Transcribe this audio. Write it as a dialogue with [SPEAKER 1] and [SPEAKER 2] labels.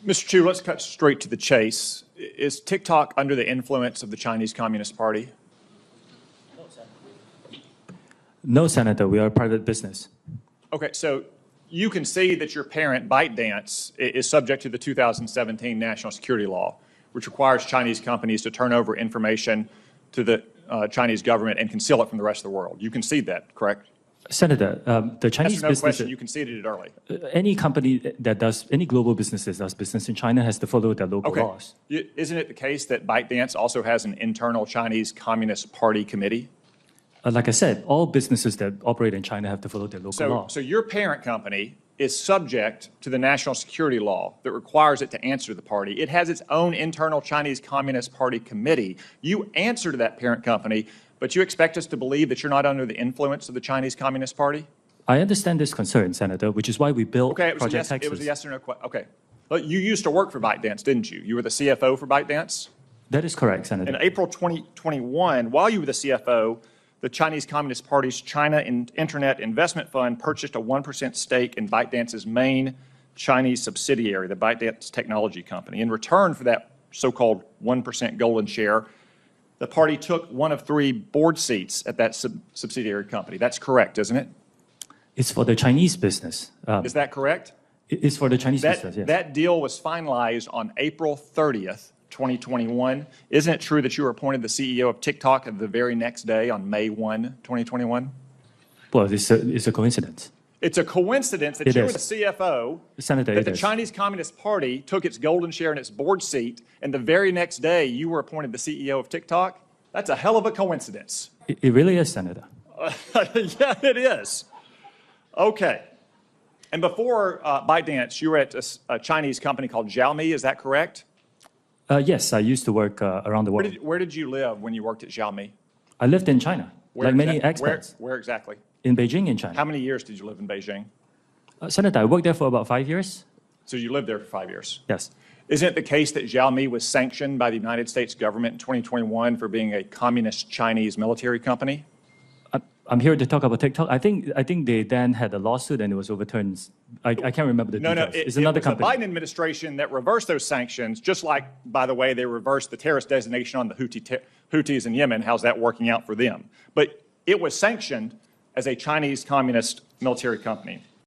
[SPEAKER 1] Mr. Chu, let's cut straight to the chase. Is TikTok under the influence of the Chinese Communist Party?
[SPEAKER 2] No, Senator, we are a private business.
[SPEAKER 1] Okay, so you can see that your parent, ByteDance, is subject to the 2017 national security law, which requires Chinese companies to turn over information to the Chinese government and conceal it from the rest of the world. You concede that, correct?
[SPEAKER 2] Senator, the Chinese
[SPEAKER 1] That's no
[SPEAKER 2] business.
[SPEAKER 1] question. You conceded it early.
[SPEAKER 2] Any company that does, any global business that does business in China has to follow their local laws.
[SPEAKER 1] Isn't it the case that ByteDance also has an internal Chinese Communist Party committee?
[SPEAKER 2] Like I said, all businesses that operate in China have to follow their local law.
[SPEAKER 1] So your parent company is subject to the national security law that requires it to answer to the party. It has its own internal Chinese Communist Party committee. You answer to that parent company, but you expect us to believe that you're not under the influence of the Chinese Communist Party?
[SPEAKER 2] I understand this concern, Senator, which is why we built Project Texas.
[SPEAKER 1] It was a yes or no question. Okay. Well, you used to work for ByteDance, didn't you? You were the CFO for ByteDance?
[SPEAKER 2] That is correct, Senator.
[SPEAKER 1] In April 2021, while you were the CFO, the Chinese Communist Party's China Internet Investment Fund purchased a 1% stake in ByteDance's main Chinese subsidiary, the ByteDance Technology Company. In return for that so-called 1% golden share, the party took one of 3 board seats at that subsidiary company. That's correct, isn't it?
[SPEAKER 2] It's for the Chinese business.
[SPEAKER 1] Is that correct?
[SPEAKER 2] It's for the Chinese business, yes.
[SPEAKER 1] That deal was finalized on April 30th, 2021. Isn't it true that you were appointed the CEO of TikTok the very next day on May 1, 2021?
[SPEAKER 2] Well, it's a coincidence.
[SPEAKER 1] It's a coincidence that you were the CFO,
[SPEAKER 2] Senator,
[SPEAKER 1] that the Chinese Communist Party took its golden share in its board seat, and the very next day you were appointed the CEO of TikTok? That's a hell of a coincidence.
[SPEAKER 2] It really is, Senator.
[SPEAKER 1] Yeah, it is. Okay. And before ByteDance, you were at a Chinese company called Xiaomi, is that correct?
[SPEAKER 2] Yes, I used to work around the world.
[SPEAKER 1] Where did you live when you worked at Xiaomi?
[SPEAKER 2] I lived in China, like many expats.
[SPEAKER 1] Where exactly?
[SPEAKER 2] In Beijing, in China.
[SPEAKER 1] How many years did you live in Beijing?
[SPEAKER 2] Senator, I worked there for about 5 years.
[SPEAKER 1] So you lived there for 5 years?
[SPEAKER 2] Yes.
[SPEAKER 1] Isn't it the case that Xiaomi was sanctioned by the United States government in 2021 for being a communist Chinese military company?
[SPEAKER 2] I'm here to talk about TikTok. I think they then had a lawsuit and it was overturned. I can't remember the details.
[SPEAKER 1] No,
[SPEAKER 2] it's another company.
[SPEAKER 1] It was the Biden administration that reversed those sanctions, just like, by the way, they reversed the terrorist designation on the Houthis in Yemen. How's that working out for them? But it was sanctioned as a Chinese communist military company.